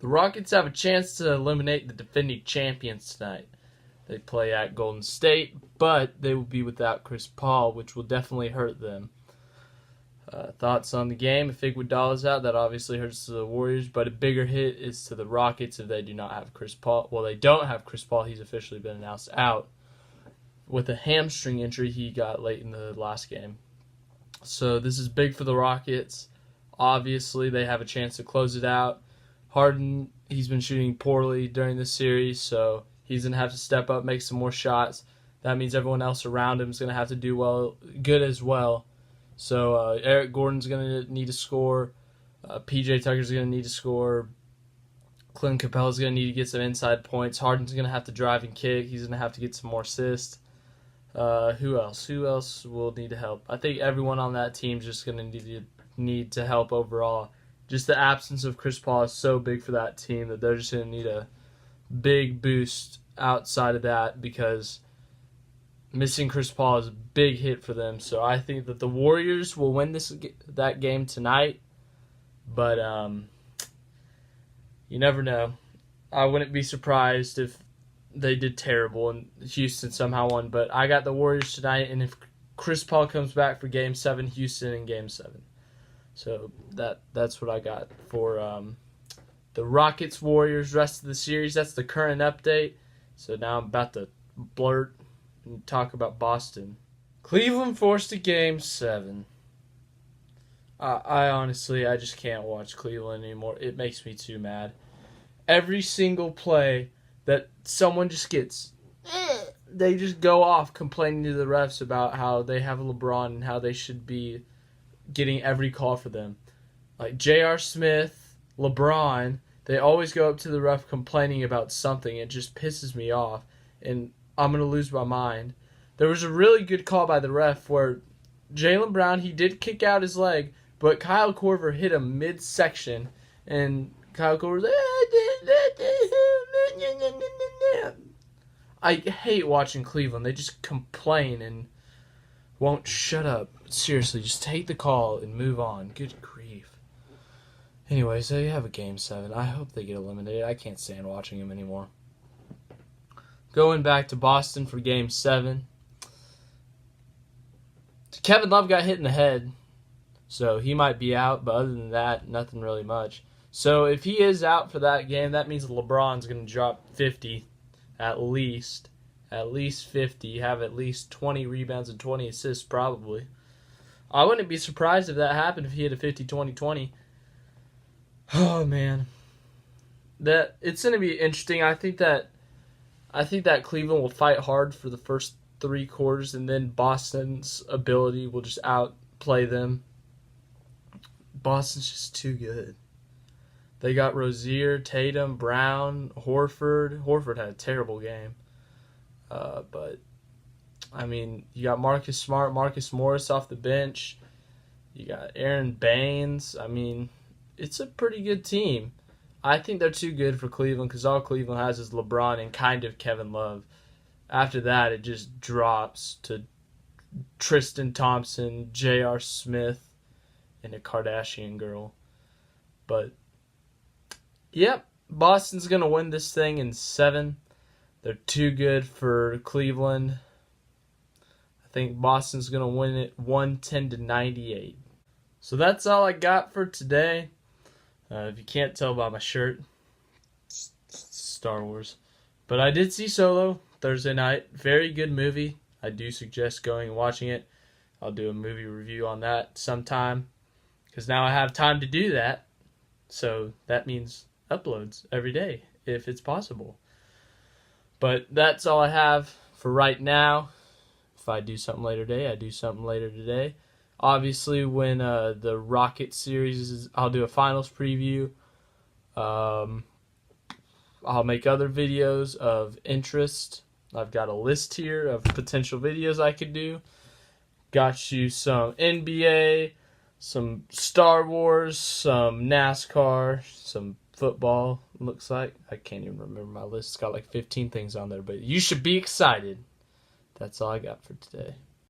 The Rockets have a chance to eliminate the defending champions tonight. They play at Golden State, but they will be without Chris Paul, which will definitely hurt them. Thoughts on the game? If Iguodala's out, that obviously hurts the Warriors, but a bigger hit is to the Rockets if they do not have Chris Paul. Well, they don't have Chris Paul. He's officially been announced out with a hamstring injury he got late in the last game. So this is big for the Rockets. Obviously, they have a chance to close it out. Harden, he's been shooting poorly during this series, so he's going to have to step up, make some more shots. That means everyone else around him is going to have to do good as well. So Eric Gordon's going to need to score. PJ Tucker's going to need to score. Clint Capella's going to need to get some inside points. Harden's going to have to drive and kick. He's going to have to get some more assists. Who else? Who else will need to help? I think everyone on that team is just going to need to help overall. Just the absence of Chris Paul is so big for that team that they're just going to need a big boost outside of that, because missing Chris Paul is a big hit for them. So I think that the Warriors will win that game tonight. But you never know. I wouldn't be surprised if they did terrible and Houston somehow won. But I got the Warriors tonight, and if Chris Paul comes back for Game 7, Houston in Game 7. So that's what I got for the Rockets-Warriors rest of the series. That's the current update. So now I'm about to blurt and talk about Boston. Cleveland forced a Game 7. I honestly, I just can't watch Cleveland anymore. It makes me too mad. Every single play that someone just gets, they just go off complaining to the refs about how they have LeBron and how they should be getting every call for them. Like J.R. Smith, LeBron, they always go up to the ref complaining about something. It just pisses me off, and I'm going to lose my mind. There was a really good call by the ref where Jaylen Brown, he did kick out his leg, but Kyle Korver hit him midsection, and Kyle Korver was like, I hate watching Cleveland. They just complain and won't shut up. Seriously, just take the call and move on. Good grief. Anyways, they have a Game 7. I hope they get eliminated. I can't stand watching them anymore. Going back to Boston for Game 7. Kevin Love got hit in the head, so he might be out, but other than that, nothing really much. So if he is out for that game, that means LeBron's going to drop 50 at least 50, have at least 20 rebounds and 20 assists probably. I wouldn't be surprised if that happened, if he had a 50-20-20. Oh man. It's going to be interesting. I think that Cleveland will fight hard for the first 3 quarters, and then Boston's ability will just outplay them. Boston's just too good. They got Rozier, Tatum, Brown, Horford. Horford had a terrible game. But, I mean, you got Marcus Smart, Marcus Morris off the bench. You got Aaron Baines. I mean, it's a pretty good team. I think they're too good for Cleveland because all Cleveland has is LeBron and kind of Kevin Love. After that, it just drops to Tristan Thompson, J.R. Smith, and a Kardashian girl. But, yep, Boston's going to win this thing in 7. They're too good for Cleveland. I think Boston's going to win it 110-98. So that's all I got for today. If you can't tell by my shirt, it's Star Wars. But I did see Solo Thursday night. Very good movie. I do suggest going and watching it. I'll do a movie review on that sometime, because now I have time to do that. So that means uploads every day, if it's possible. But that's all I have for right now. If I do something later today, I do something later today. Obviously, when the Rocket series is, I'll do a finals preview. I'll make other videos of interest. I've got a list here of potential videos I could do. Got you some NBA, some Star Wars, some NASCAR, some football, looks like. I can't even remember my list. It's got like 15 things on there, but you should be excited. That's all I got for today.